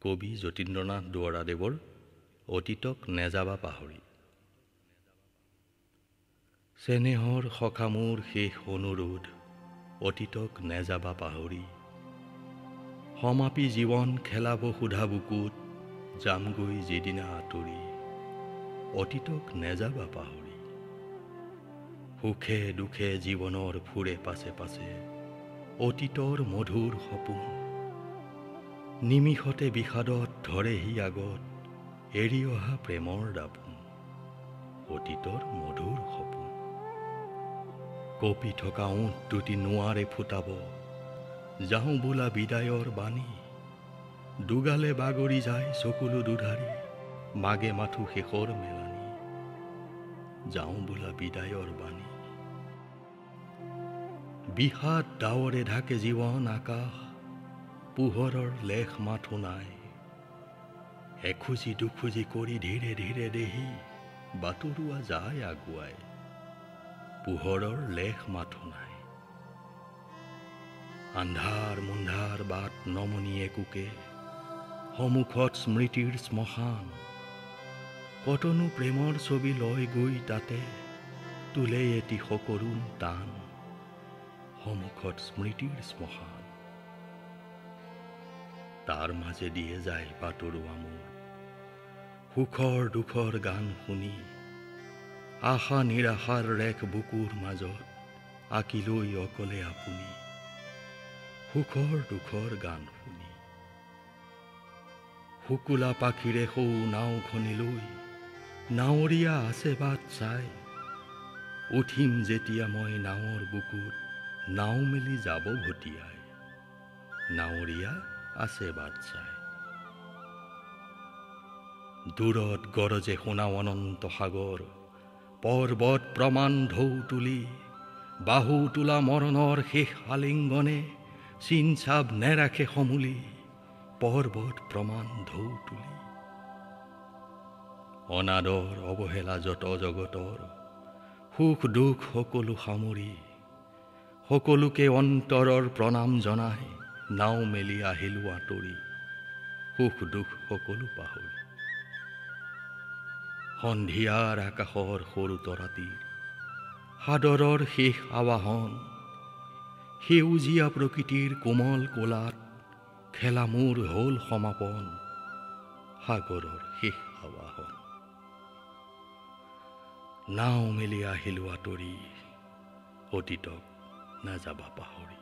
কবি যতীন্দ্ৰনাথ দুৱৰাদেৱৰ অতীতক নেযাবা পাহৰি। চেনেহৰ সকামোৰ শেষ অনুৰোধ, অতীতক নেযাবা পাহৰি। সমাপি জীৱন খেলাব সোধা বুকুত, যামগৈ যিদিনা আঁতৰি। অতীতক নেযাবা পাহৰি। সুখে দুখে জীৱনৰ ফুৰে পাছে পাছে, অতীতৰ মধুৰ সপোন। নিমিষতে বিষাদত ধৰেহি আগত, এৰি অহা প্ৰেমৰ দাপোন। অতীতৰ মধুৰ সপোন। কঁপি থকা ওঠ দুটি নোৱাৰে ফুটাব, যাওঁ বোলা বিদায়ৰ বাণী। দুগালে বাগৰি যায় চকুলো দুধাৰি, মাগে মাথো শেষৰ মেলানি। যাওঁ বোলা বিদায়ৰ বাণী। বিষাদ ডাৱৰে ঢাকে জীৱন আকাশ, পোহৰৰ লেখ মাথো নাই। এখুজি দুখুজি কৰি ধীৰে ধীৰে দেহি, বাটৰুৱা যায় আগুৱাই। পোহৰৰ লেখ মাথো নাই। আন্ধাৰ মুন্ধাৰ বাট নমনি একোকে, সন্মুখত স্মৃতিৰ শ্মশান। কতনো প্ৰেমৰ ছবি লয় গৈ তাতে, তোলে এটি সকৰুণ টান। সন্মুখত স্মৃতিৰ শ্মশান। তাৰ মাজে দিয়ে যায় বাটৰুৱা মোৰ, সুখৰ দুখৰ গান শুনি। আশা নিৰাশাৰ ৰেখ বুকুৰ মাজত, আঁকি লৈ অকলে আপুনি। সুখৰ দুখৰ গান শুনি। শুকুলা পাখিৰে সৌ নাওখনি লৈ, নাৱৰীয়া আছে বাট চাই। উঠিম যেতিয়া মই নাৱৰ বুকুত, নাও মেলি যাব ভটিয়াই। নাৱৰীয়া আছে বাট চাই। দূৰত গৰজে শুনাও অনন্ত সাগৰ, পৰ্বত প্ৰমাণ ঢৌ তুলি। বাহু তোলা মৰণৰ শেষ আলিংগনে, চিন চাব নেৰাখে সমূলি। পৰ্বত প্ৰমাণ ঢৌ তুলি। অনাদৰ অৱহেলা যত জগতৰ, সুখ দুখ সকলো সামৰি। সকলোকে অন্তৰৰ প্ৰণাম জনাই, নাও মেলি আহিলো আঁতৰি। সুখ দুখ সকলো পাহৰি। সন্ধিয়াৰ আকাশৰ সৰু তৰাটিৰ, সাদৰৰ শেষ আৱাহন। সেউজীয়া প্ৰকৃতিৰ কোমল কোলাত, খেলা মোৰ হ'ল সমাপন। সাগৰৰ শেষ আৱাহন। নাও মেলি আহিলো আঁতৰি, অতীতক নেযাবা পাহৰি।